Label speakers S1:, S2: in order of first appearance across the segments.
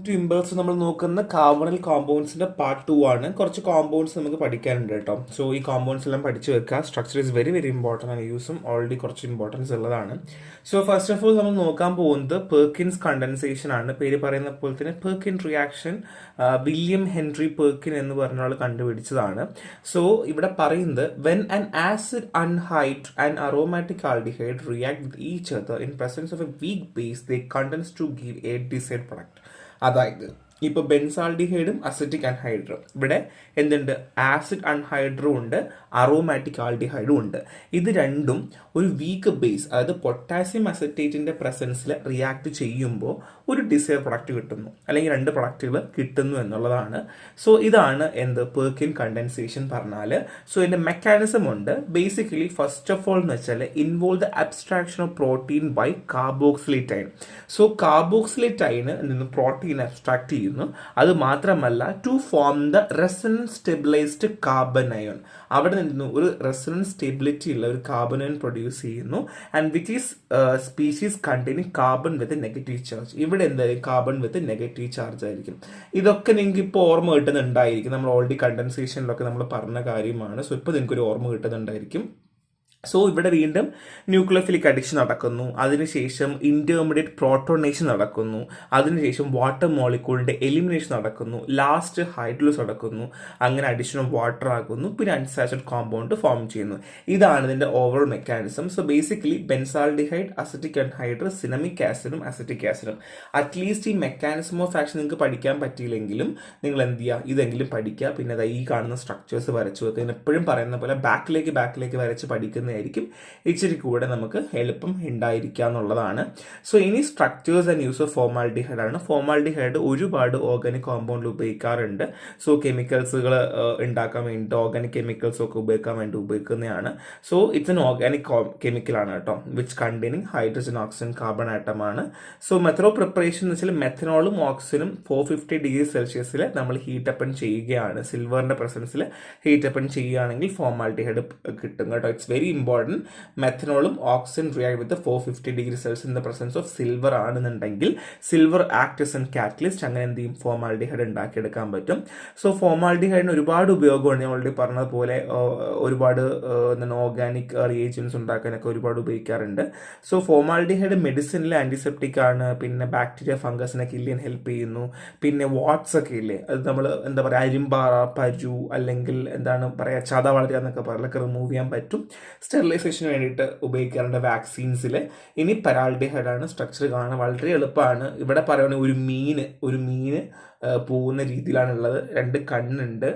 S1: To impulse നമ്മൾ നോക്കുന്ന carbonyl കോമ്പൗണ്ട്സിന്റെ part 2 ആണ്. കുറച്ച് കോമ്പൗണ്ട്സ് നമുക്ക് പഠിക്കാനുണ്ട് കേട്ടോ. സോ ഈ കോമ്പൗണ്ട്സ് എല്ലാം പഠിച്ചു വെക്കുക. Structure is very very important ആണ്. യൂസും ഓൾറെഡി കുറച്ച് ഇമ്പോർട്ടൻസ് ഉള്ളതാണ്. സോ ഫസ്റ്റ് ഓഫ് ഓൾ നമ്മൾ നോക്കാൻ പോകുന്നത് പെർക്കിൻസ് കണ്ടൻസേഷൻ ആണ്. പേര് പറയുന്ന പോലെ തന്നെ Perkin reaction William Henry Perkin എന്ന് പറഞ്ഞ ആൾ കണ്ടുപിടിച്ചതാണ്. സോ ഇവിടെ പറയുന്നത് when an acid anhydride and aromatic aldehyde react with each other in presence of a weak base they condense to give a desired product. അതായത് ഇപ്പൊ ബെൻസാൾഡിഹൈഡും അസിറ്റിക് അൺഹൈഡ്രും ഇവിടെ എന്തുണ്ട്, ആസിഡ് അൺഹൈഡ്രും ഉണ്ട്, അറോമാറ്റിക് ആൽഡിഹൈഡും ഉണ്ട്. ഇത് രണ്ടും ഒരു വീക്ക് ബേസ്, അതായത് പൊട്ടാസ്യം അസറ്റേറ്റിന്റെ പ്രസൻസിൽ റിയാക്ട് ചെയ്യുമ്പോൾ ഒരു ഡിസൈർ പ്രൊഡക്റ്റ് കിട്ടുന്നു, അല്ലെങ്കിൽ രണ്ട് പ്രൊഡക്റ്റുകൾ കിട്ടുന്നു എന്നുള്ളതാണ്. സോ ഇതാണ് എന്ത് പെർക്കിൻ കണ്ടൻസേഷൻ പറഞ്ഞാൽ. സോ ഇതിന്റെ മെക്കാനിസം ഉണ്ട്. ബേസിക്കലി ഫസ്റ്റ് ഓഫ് ഓൾ എന്ന് വെച്ചാൽ involve the abstraction of protein by carboxylate ion. So കാർബോക്സിലേറ്റൈന് നിന്ന് പ്രോട്ടീൻ അബ്സ്ട്രാക്ട് ചെയ്യുന്നു. അത് മാത്രമല്ല to form the resonance stabilised carbanion. അവിടെ നിന്ന് ഒരു റെസൊണൻസ് സ്റ്റെബിലിറ്റി ഉള്ള ഒരു കാർബൺ അയോൺ പ്രൊഡ്യൂസ് ചെയ്യുന്നു. And which is species containing carbon with negative charge. ഇവിടെ എന്തായാലും കാർബൺ വിത്ത് നെഗറ്റീവ് ചാർജ് ആയിരിക്കും. ഇതൊക്കെ നിങ്ങൾക്ക് ഇപ്പോൾ ഓർമ്മ കിട്ടുന്നുണ്ടായിരിക്കും. നമ്മൾ ഓൾറെഡി കണ്ടൻസേഷനിലൊക്കെ നമ്മൾ പറഞ്ഞ കാര്യമാണ്. സോ ഇപ്പോൾ നിങ്ങൾക്ക് ഒരു ഓർമ്മ കിട്ടുന്നുണ്ടായിരിക്കും. സോ ഇവിടെ വീണ്ടും ന്യൂക്ലിയോഫിലിക് അഡിക്ഷൻ നടക്കുന്നു. അതിനുശേഷം ഇന്റർമീഡിയറ്റ് പ്രോട്ടോണേഷൻ നടക്കുന്നു. അതിനുശേഷം വാട്ടർ മോളിക്യൂളിന്റെ എലിമിനേഷൻ നടക്കുന്നു. ലാസ്റ്റ് ഹൈഡ്രോളിസ് നടക്കുന്നു. അങ്ങനെ അഡിഷൻ ഓഫ് വാട്ടർ ആകുന്നു. പിന്നെ അൺസാച്ചുറേറ്റഡ് കോമ്പൗണ്ട് ഫോം ചെയ്യുന്നു. ഇതാണ് ഇതിന്റെ overall mechanism. So basically benzaldehyde, acetic anhydride, cinnamic ആസിഡും അസിറ്റിക് ആസിഡും. അറ്റ്ലീസ്റ്റ് ഈ മെക്കാനിസം ഓഫ് ആക്ഷൻ നിങ്ങൾക്ക് പഠിക്കാൻ പറ്റിയില്ലെങ്കിലും നിങ്ങൾ എന്ത് ചെയ്യുക, ഇതെങ്കിലും പഠിക്കുക. പിന്നെ ഈ കാണുന്ന സ്ട്രക്ചേഴ്സ് വരച്ചു വെക്കുക. എപ്പോഴും പറയുന്ന പോലെ ബാക്കിലേക്ക് വരച്ച് പഠിക്കുന്ന ആയിരിക്കും ഇച്ചിരി കൂടെ നമുക്ക് എളുപ്പം ഉണ്ടായിരിക്കുക എന്നുള്ളതാണ്. സോ ഇനി structures and use of formaldehyde ആണ്. ഫോമാൽഡിഹൈഡ് ഒരുപാട് ഓർഗാനിക് കോമ്പൗണ്ടിൽ ഉപയോഗിക്കാറുണ്ട്. സോ കെമിക്കൽസുകൾ ഉണ്ടാക്കാൻ വേണ്ടി, ഓർഗാനിക് കെമിക്കൽസ് ഒക്കെ ഉപയോഗിക്കാൻ വേണ്ടി ഉപയോഗിക്കുന്നതാണ്. സോ ഇറ്റ്സ് എൻ ഓർഗാനിക് കെമിക്കലാണ് കേട്ടോ, which containing hydrogen, oxygen, carbon atom ആണ്. സോ മെത്തഡ് ഓഫ് പ്രിപ്പറേഷൻ എന്ന് വെച്ചാൽ മെത്തനോളും ഓക്സിജനും 450 ഡിഗ്രി സെൽഷ്യസിൽ നമ്മൾ ഹീറ്റപ്പൺ ചെയ്യുകയാണ്. സിൽവറിന്റെ പ്രസൻസിൽ ഹീറ്റപ്പൺ ചെയ്യുകയാണെങ്കിൽ ഫോമാൽഡിഹൈഡ് കിട്ടും കേട്ടോ. It's very important. മെത്തനോളും oxygen react with 450 degree Celsius in the presence of silver ആണെന്നുണ്ടെങ്കിൽ silver act as an catalyst. അങ്ങനെ എന്ത് ചെയ്യും, ഫോമാൽഡിഹൈഡ് ഉണ്ടാക്കിയെടുക്കാൻ പറ്റും. സോ ഫോമാൽഡിഹൈഡിന് ഒരുപാട് ഉപയോഗമാണ്. ഞാൻ ഓൾറെഡി പറഞ്ഞതുപോലെ ഒരുപാട് ഓർഗാനിക് റിയേജൻസ് ഉണ്ടാക്കാനൊക്കെ ഒരുപാട് ഉപയോഗിക്കാറുണ്ട്. സോ ഫോമാൽഡിഹൈഡ് മെഡിസിനിൽ ആന്റിസെപ്റ്റിക് ആണ്. പിന്നെ ബാക്ടീരിയ, ഫംഗസിനെ കില്ല് ചെയ്യാൻ ഹെൽപ്പ് ചെയ്യുന്നു. പിന്നെ വാട്സ് ഒക്കെ ഇല്ലേ, അത് നമ്മൾ എന്താ പറയുക, അരിമ്പാറ, പരു, അല്ലെങ്കിൽ എന്താണ് പറയുക, ചത വളരുക എന്നൊക്കെ പറഞ്ഞൊക്കെ റിമൂവ് ചെയ്യാൻ പറ്റും. സ്റ്റെറിലൈസേഷന് വേണ്ടിയിട്ട് ഉപയോഗിക്കാറുണ്ട് വാക്സിൻസിൽ. ഇനി പരാൾഡിഹൈഡ് ആണ്. സ്ട്രക്ചർ കാണാൻ വളരെ എളുപ്പമാണ്. ഇവിടെ പറയുകയാണെങ്കിൽ ഒരു മീന് പോകുന്ന രീതിയിലാണുള്ളത്. 2 കണ്ണുണ്ട്.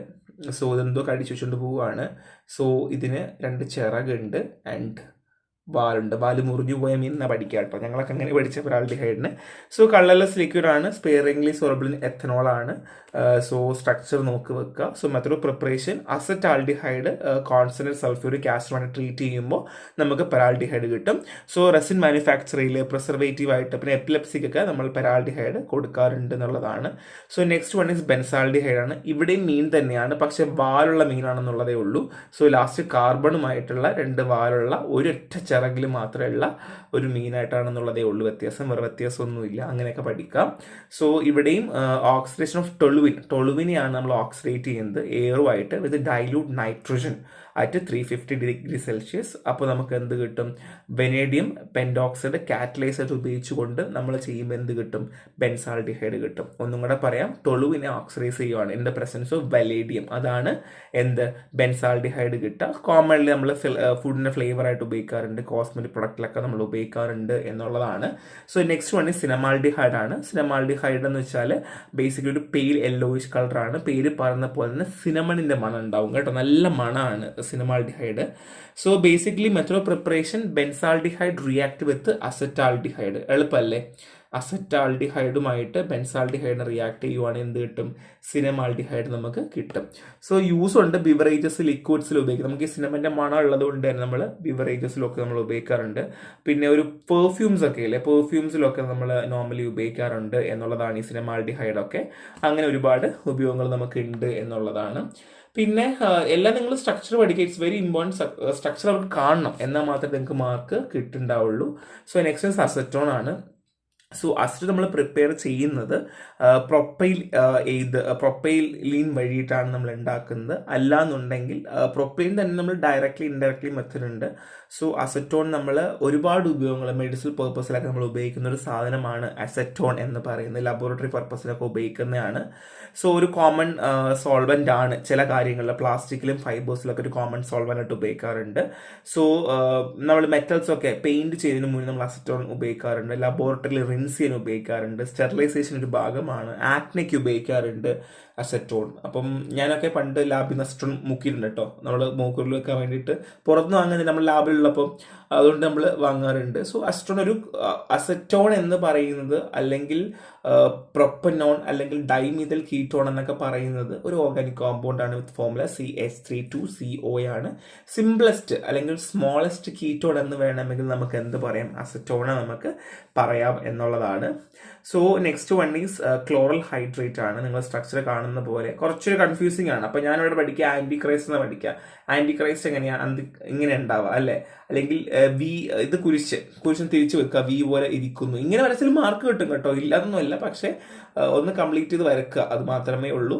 S1: സോ ഇതെന്തോ കടിച്ചു വെച്ചുകൊണ്ട് പോവുകയാണ്. സോ ഇതിന് 2 ചിറകുണ്ട് ആൻഡ് വാലുണ്ട്. വാല് മുറിഞ്ഞു പോയ മീൻ എന്നാ പഠിക്കുക കേട്ടോ. ഞങ്ങളൊക്കെ അങ്ങനെ പഠിച്ച പരാൾഡിഹൈഡിന്. സോ കളർലെസ് ലിക്വിഡ് ആണ്. സ്പെയറിംഗ്ലി സോളബിൾ ഇൻ എത്തനോൾ ആണ്. സോ സ്ട്രക്ചർ നോക്കി വെക്കുക. So method of preparation acetaldehyde concentrate sulphuric ആസിഡുമായിട്ട് ട്രീറ്റ് ചെയ്യുമ്പോൾ നമുക്ക് പരാൾഡിഹൈഡ് കിട്ടും. സോ റെസിൻ മാനുഫാക്ചറിൽ പ്രിസർവേറ്റീവ് ആയിട്ട് പിന്നെ എപ്പിലെപ്സിക്കൊക്കെ നമ്മൾ പരാൾഡിഹൈഡ് കൊടുക്കാറുണ്ട് എന്നുള്ളതാണ്. So next one is benzaldehyde ആണ്. ഇവിടെയും മീൻ തന്നെയാണ്, പക്ഷെ വാലുള്ള മീനാണെന്നുള്ളതേ ഉള്ളൂ. സോ ലാസ്റ്റ് കാർബണുമായിട്ടുള്ള 2 വാലുള്ള ഒരൊറ്റ ചിറകിൽ മാത്രമുള്ള ഒരു മീനായിട്ടാണെന്നുള്ളതേ ഉള്ളൂ വ്യത്യാസം. വേറെ വ്യത്യാസമൊന്നുമില്ല. അങ്ങനെയൊക്കെ പഠിക്കാം. സോ ഇവിടെയും ഓക്സിഡേഷൻ ഓഫ് ടൊളുവിനെയാണ് നമ്മൾ ഓക്സിഡേറ്റ് ചെയ്യുന്നത് എയറുമായിട്ട് with dilute nitrogen at 350 degree Celsius. അപ്പോൾ നമുക്ക് എന്ത് കിട്ടും, വെനേഡിയം പെൻഡോക്സൈഡ് കാറ്റലൈസർ ഉപയോഗിച്ചുകൊണ്ട് നമ്മൾ ചെയ്യുമ്പോൾ എന്ത് കിട്ടും, ബെൻസാൾഡിഹൈഡ് കിട്ടും. ഒന്നും കൂടെ പറയാം, ടൊളുവിനെ ഓക്സിഡൈസ് ചെയ്യുവാണ് ഇൻ ദ പ്രസൻസ് ഓഫ് വലേഡിയം. അതാണ് എന്ത്, ബെൻസാൾഡിഹൈഡ് കിട്ടുക. കോമൺലി നമ്മൾ ഫുഡിൻ്റെ ഫ്ലേവർ ആയിട്ട് ഉപയോഗിക്കാറുണ്ട്, കോസ്മെറ്റിക് പ്രൊഡക്റ്റിലൊക്കെ നമ്മൾ ഉപയോഗിക്കാറുണ്ട് എന്നുള്ളതാണ്. സോ നെക്സ്റ്റ് വൺ ഈ സിനമാൾഡിഹൈഡ് ആണ്. സിനമാൾഡിഹൈഡ് എന്ന് വെച്ചാൽ ബേസിക്കലി ഒരു പെയിൽ യെല്ലോയിഷ് കളറാണ്. പേര് പറഞ്ഞ പോലെ തന്നെ സിനമണിൻ്റെ മണം ഉണ്ടാവും കേട്ടോ, നല്ല മണമാണ് cinnamaldehyde. So basically method of preparation benzaldehyde react with acetaldehyde. എളുപ്പമല്ലേ? അസറ്റാൾഡിഹൈഡുമായിട്ട് ബെൻസാൾഡിഹൈഡിനെ റിയാക്ട് ചെയ്യുവാണെങ്കിൽ എന്ത് കിട്ടും, സിനമാൾഡിഹൈഡ് നമുക്ക് കിട്ടും. സോ യൂസ് ഉണ്ട് ബിവറേജസ്, ലിക്വിഡ്സിൽ ഉപയോഗിക്കും. നമുക്ക് ഈ സിനമൻ്റെ മണം ഉള്ളത് കൊണ്ട് തന്നെ നമ്മൾ ബിവറേജസിലൊക്കെ നമ്മൾ ഉപയോഗിക്കാറുണ്ട്. പിന്നെ ഒരു പെർഫ്യൂംസ് ഒക്കെ ഇല്ലേ, പെർഫ്യൂംസിലൊക്കെ നമ്മൾ നോർമലി ഉപയോഗിക്കാറുണ്ട് എന്നുള്ളതാണ് ഈ സിനമാൾഡിഹൈഡൊക്കെ. അങ്ങനെ ഒരുപാട് ഉപയോഗങ്ങൾ നമുക്ക് ഉണ്ട് എന്നുള്ളതാണ്. പിന്നെ എല്ലാം നിങ്ങൾ സ്ട്രക്ചർ പഠിക്കുക. It's very important. സ്ട്രക്ചർ അവർക്ക് കാണണം, എന്നാൽ മാത്രമേ നിങ്ങൾക്ക് മാർക്ക് കിട്ടുന്നുണ്ടാവുള്ളൂ. സോ നെക്സ്റ്റ് അസറ്റോൺ ആണ്. സോ അസിഡ് നമ്മൾ പ്രിപ്പയർ ചെയ്യുന്നത് പ്രൊപ്പൈലീൻ വഴിയിട്ടാണ് നമ്മൾ ഉണ്ടാക്കുന്നത്. അല്ലാന്നുണ്ടെങ്കിൽ പ്രൊപ്പൈൻ തന്നെ നമ്മൾ ഡയറക്റ്റ്ലി ഇൻഡയറക്ട്ലി മെത്തേഡ് ഉണ്ട്. സോ അസറ്റോൺ നമ്മൾ ഒരുപാട് ഉപയോഗങ്ങൾ മെഡിസിനൽ പർപ്പസിലൊക്കെ നമ്മൾ ഉപയോഗിക്കുന്ന ഒരു സാധനമാണ് അസറ്റോൺ എന്ന് പറയുന്നത്. ലബോറട്ടറി പർപ്പസിലൊക്കെ ഉപയോഗിക്കുന്നതാണ്. സോ ഒരു കോമൺ സോൾവെന്റ് ആണ് ചില കാര്യങ്ങളിൽ, പ്ലാസ്റ്റിക്കിലും ഫൈബേഴ്സിലൊക്കെ ഒരു കോമൺ സോൾവെന്റ് ആയിട്ട് ഉപയോഗിക്കാറുണ്ട്. സോ നമ്മൾ മെറ്റൽസ് ഒക്കെ പെയിന്റ് ചെയ്യുന്നതിന് മുന്നേ നമ്മൾ അസറ്റോൺ ഉപയോഗിക്കാറുണ്ട്. ലബോറട്ടറിയിൽ റിൻസ് ചെയ്യാൻ ഉപയോഗിക്കാറുണ്ട്. സ്റ്റെറിലൈസേഷൻ ഒരു ഭാഗമാണ്. ആക്നെക്ക് ഉപയോഗിക്കാറുണ്ട് അസറ്റോൺ. അപ്പം ഞാനൊക്കെ പണ്ട് ലാബിൽ നിന്ന് അസറ്റോൺ മുക്കിയിട്ടുണ്ട് കേട്ടോ, നമ്മൾ മൂക്കുറിൽ വെക്കാൻ വേണ്ടിയിട്ട്. പുറത്തുനിന്ന് വാങ്ങുന്നത് നമ്മൾ ലാബിലുള്ളപ്പം അതുകൊണ്ട് നമ്മൾ വാങ്ങാറുണ്ട്. സോ അസറ്റോൺ എന്ന് പറയുന്നത് അല്ലെങ്കിൽ പ്രൊപ്പനോൺ അല്ലെങ്കിൽ ഡൈമിഥൈൽ കീറ്റോൺ എന്നൊക്കെ പറയുന്നത് ഒരു ഓർഗാനിക് കോമ്പൗണ്ട് ആണ് വിത്ത് ഫോർമുല CH3 2CO ആണ്. സിംപ്ലസ്റ്റ് അല്ലെങ്കിൽ സ്മോളസ്റ്റ് കീറ്റോൺ എന്ന് വേണമെങ്കിൽ നമുക്ക് എന്ത് പറയാം, അസറ്റോണ നമുക്ക് പറയാം എന്നുള്ളതാണ്. So next one is chloral hydrate ആണ്. നിങ്ങൾ സ്ട്രക്ചർ കാണുന്ന പോലെ കുറച്ചൊരു കൺഫ്യൂസിംഗ് ആണ്. അപ്പൊ ഞാനിവിടെ പഠിക്കുക ആന്റി ക്രൈസ്റ്റ് എന്ന് പഠിക്കുക. ആന്റി ക്രൈസ്റ്റ് എങ്ങനെയാണ് ഇങ്ങനെ ഉണ്ടാവുക അല്ലെ, അല്ലെങ്കിൽ വി ഇത് കുരിശിന് തിരിച്ചു വെക്കുക, വി പോലെ ഇരിക്കുന്നു, ഇങ്ങനെ വരച്ചാൽ മാർക്ക് കിട്ടും കേട്ടോ, ഇല്ലാതൊന്നുമല്ല. പക്ഷെ ഒന്ന് കംപ്ലീറ്റ് ചെയ്ത് വരക്കുക, അത് മാത്രമേ ഉള്ളൂ.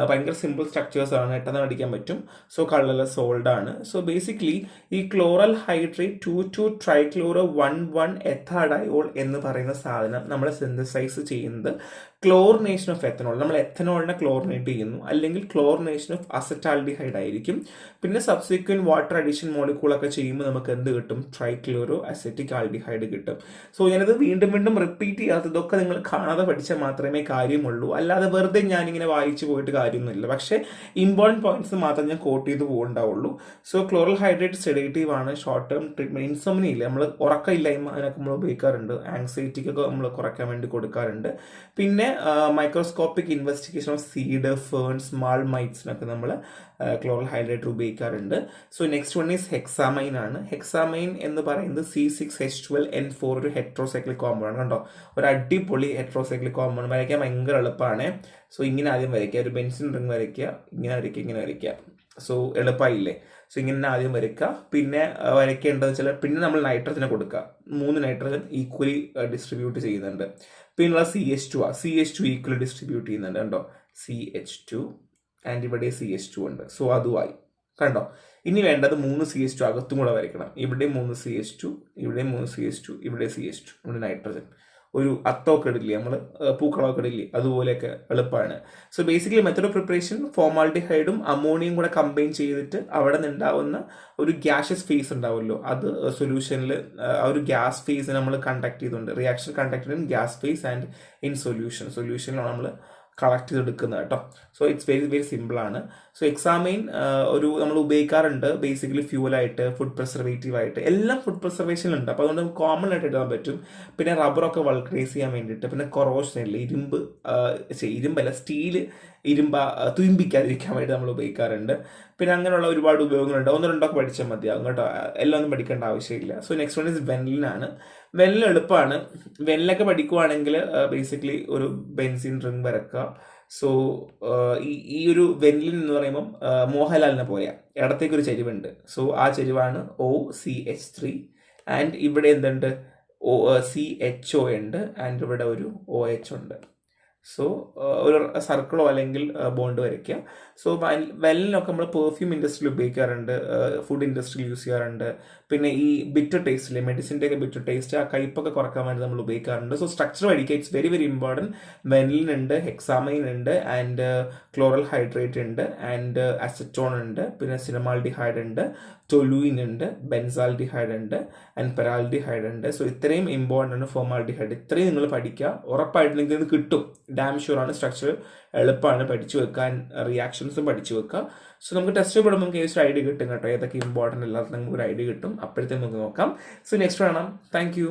S1: ഭയങ്കര സിമ്പിൾ സ്ട്രക്ചേഴ്സ് ആണ്, പെട്ടെന്ന് പഠിക്കാൻ പറ്റും. സോ കളർലെസ് സോൾഡ് ആണ്. സോ ബേസിക്കലി ഈ ക്ലോറൽ ഹൈഡ്രേറ്റ് 2,2-trichloro-1,1 എഥാഡയോൾ എന്ന് പറയുന്ന സാധനം നമ്മൾ സിന്തസൈസ് ചെയ്യുന്നത് ക്ലോറിനേഷൻ ഓഫ് എത്തനോൾ. നമ്മൾ എത്തനോളിനെ ക്ലോറിനേറ്റ് ചെയ്യുന്നു, അല്ലെങ്കിൽ ക്ലോറിനേഷൻ ഓഫ് അസറ്റാൽഡിഹൈഡ് ആയിരിക്കും. പിന്നെ സബ്സിക്വന്റ് വാട്ടർ അഡീഷൻ മോളിക്കൂളൊക്കെ ചെയ്യുമ്പോൾ നമുക്ക് എന്ത് കിട്ടും, ട്രൈക്ലോറോ അസറ്റിക് ആൽഡിഹൈഡ് കിട്ടും. സോ ഞാനത് വീണ്ടും വീണ്ടും റിപ്പീറ്റ് ചെയ്യാത്തതൊക്കെ നിങ്ങൾ കാണാതെ പഠിച്ചാൽ മാത്രമേ കാര്യമുള്ളൂ, അല്ലാതെ വെറുതെ ഞാനിങ്ങനെ വായിച്ചു പോയിട്ട് കാര്യമൊന്നുമില്ല. പക്ഷേ ഇമ്പോർട്ടൻറ്റ് പോയിന്റ്സ് മാത്രം ഞാൻ കോട്ട് ചെയ്ത് പോകുന്നുണ്ടാവുള്ളൂ. സോ ക്ലോറൽ ഹൈഡ്രേറ്റ് സെഡേറ്റീവ് ആണ്. ഷോർട്ട് ടേം ട്രീറ്റ്മെന്റ് ഇൻസോംനിയ നമ്മൾ ഉറക്കമില്ലായ്മ അതിനൊക്കെ നമ്മൾ ഉപയോഗിക്കാറുണ്ട്. ആങ്സൈറ്റിക്കൊക്കെ നമ്മൾ കുറയ്ക്കാൻ വേണ്ടി കൊടുക്കാറുണ്ട്. പിന്നെ microscopic investigation of seed, ferns, മാൾമൈറ്റ്സിനൊക്കെ നമ്മൾ ക്ലോറൽ ഹൈഡ്രേറ്റ് ഉപയോഗിക്കാറുണ്ട്. So next one is hexamine ആണ്. ഹെക്സാമൈൻ എന്ന് പറയുന്നത് C6H12N4 ഒരു ഹെട്രോസൈക്ലിക് കോമ്പൗണ്ട് ആണ്. കണ്ടോ, ഒരു അടിപൊളി ഹെട്രോസൈക്ലിക് കോമ്പൗണ്ട്. വരയ്ക്കാൻ ഭയങ്കര എളുപ്പമാണ്. സോ ഇങ്ങനെ ആദ്യം വരയ്ക്കുക, ഒരു ബെൻസിൻ റിംഗ് വരയ്ക്കുക, ഇങ്ങനെ വരയ്ക്കുക, ഇങ്ങനെ വരയ്ക്കുക. സോ എളുപ്പമായില്ലേ. സോ ഇങ്ങനെ ആദ്യം വരയ്ക്കുക. പിന്നെ വരയ്ക്കേണ്ടത് വെച്ചാൽ പിന്നെ നമ്മൾ നൈട്രജനെ കൊടുക്കുക. 3 നൈട്രജൻ ഈക്വലി ഡിസ്ട്രിബ്യൂട്ട് ചെയ്യുന്നുണ്ട്. പിന്നെയുള്ള CH2 CH2 ഈക്വലി ഡിസ്ട്രിബ്യൂട്ട് ചെയ്യുന്നുണ്ട്. കണ്ടോ, CH2 ആൻഡ് ഇവിടെ CH2 ഉണ്ട്. സോ അതുമായി കണ്ടോ. ഇനി വേണ്ടത് 3 CH2 അകത്തും കൂടെ വരയ്ക്കണം. ഇവിടെ 3 CH2, ഇവിടെ 3 CH2, ഇവിടെ CH2, ഇവിടെ നൈട്രജൻ. ഒരു അത്തമൊക്കെ ഇടില്ലേ നമ്മൾ, പൂക്കളമൊക്കെ ഇടില്ലേ, അതുപോലെയൊക്കെ എളുപ്പമാണ്. So basically method of preparation ഫോർമാൽഡിഹൈഡും അമോണിയും കൂടെ കമ്പൈൻ ചെയ്തിട്ട് അവിടെ നിന്നുണ്ടാവുന്ന ഒരു ഗ്യാഷ്യസ് ഫേസ് ഉണ്ടാവുമല്ലോ, അത് സൊല്യൂഷനിൽ ആ ഒരു ഗ്യാസ് ഫേസ് നമ്മൾ കണ്ടക്ട് ചെയ്തുകൊണ്ട് reaction conduct in gas phase and in സൊല്യൂഷനിലാണ് നമ്മൾ കളക്ട് ചെയ്തെടുക്കുന്നത് കേട്ടോ. So it's very very simple ആണ്. സോ എക്സാമൈൻ ഒരു നമ്മൾ ഉപയോഗിക്കാറുണ്ട് ബേസിക്കലി ഫ്യൂവലായിട്ട്, ഫുഡ് പ്രിസർവേറ്റീവ് ആയിട്ട്, എല്ലാം ഫുഡ് പ്രിസർവേഷനിലുണ്ട്. അപ്പോൾ അതുകൊണ്ട് നമുക്ക് കോമൺ ആയിട്ട് ഇടാൻ പറ്റും. പിന്നെ റബ്ബറൊക്കെ വൾക്കറൈസ് ചെയ്യാൻ വേണ്ടിയിട്ട്, പിന്നെ കൊറോഷനിൽ ഇരുമ്പല്ല സ്റ്റീല് തുരുമ്പിക്കാതിരിക്കാൻ വേണ്ടി നമ്മൾ ഉപയോഗിക്കാറുണ്ട്. പിന്നെ അങ്ങനെയുള്ള ഒരുപാട് ഉപയോഗങ്ങളുണ്ട്. 1-2 ഒക്കെ പഠിച്ചാൽ മതിയാകും കേട്ടോ, എല്ലാം ഒന്നും പഠിക്കേണ്ട ആവശ്യമില്ല. So next one is വെനിലാണ്. വെനിൽ എളുപ്പമാണ്. വെനിലൊക്കെ പഠിക്കുവാണെങ്കിൽ ബേസിക്കലി ഒരു ബെൻസിൻ റിംഗ് വരക്കുക. സോ ഈ ഒരു വെനിലിൻ എന്ന് പറയുമ്പം മോഹൻലാലിനെ പോലെയാണ്, ഇടത്തേക്കൊരു ചെരിവുണ്ട്. സോ ആ ചെരിവാണ് OCH3 ആൻഡ് ഇവിടെ എന്തുണ്ട്, CHO ഉണ്ട് ആൻഡ് ഇവിടെ ഒരു OH ഉണ്ട്. സോ ഒരു സർക്കിളോ അല്ലെങ്കിൽ ബോണ്ട് വരയ്ക്കുക. സോ വെല്ലിനൊക്കെ നമ്മൾ പെർഫ്യൂം ഇൻഡസ്ട്രിയിൽ ഉപയോഗിക്കാറുണ്ട്, ഫുഡ് ഇൻഡസ്ട്രിയിൽ യൂസ് ചെയ്യാറുണ്ട്. പിന്നെ ഈ ബിറ്റർ ടേസ്റ്റിലെ മെഡിസിൻ്റെ ഒക്കെ ബിറ്റർ ടേസ്റ്റ്, ആ കയ്പൊക്കെ കുറക്കാൻ വേണ്ടി നമ്മൾ ഉപയോഗിക്കാറുണ്ട്. സോ സ്ട്രക്ചർ പഠിക്കുക, ഇറ്റ്സ് വെരി വെരി ഇമ്പോർട്ടൻറ്റ്. വെനിലിൻ ഉണ്ട്, ഹെക്സാമൈൻ ഉണ്ട്, ആൻഡ് ക്ലോറൽ ഹൈഡ്രേറ്റ് ഉണ്ട്, ആൻഡ് അസറ്റോൺ ഉണ്ട്, പിന്നെ സിനമാൽഡിഹൈഡ് ഉണ്ട്, ടൊലൂയിൻ ഉണ്ട്, ബെൻസാൽഡിഹൈഡ് ഉണ്ട്, ആൻഡ് പെരാൽഡിഹൈഡ് ഉണ്ട്. സോ ഇത്രയും ഇമ്പോർട്ടൻ്റ് ആണ് ഫോർമാൽഡിഹൈഡ്. ഇത്രയും നിങ്ങൾ പഠിക്കുക, ഉറപ്പായിട്ട് നിങ്ങൾക്ക് ഇത് കിട്ടും. ഡാം ഷുവർ ആണ്. സ്ട്രക്ചർ എളുപ്പമാണ്, പഠിച്ചു വെക്കാൻ, റിയാക്ഷൻസും പഠിച്ചു വെക്കുക. സോ നമുക്ക് ടെസ്റ്റ് പെടുമ്പോൾ നമുക്ക് ഒരു ഐഡിയ കിട്ടും കേട്ടോ, ഏതൊക്കെ ഇമ്പോർട്ടൻ്റ് അല്ലാത്ത നമുക്ക് ഒരു ഐഡിയ കിട്ടും. അപ്പോഴത്തേക്കും നമുക്ക് നോക്കാം. സോ നെക്സ്റ്റ് വേണം. Thank you.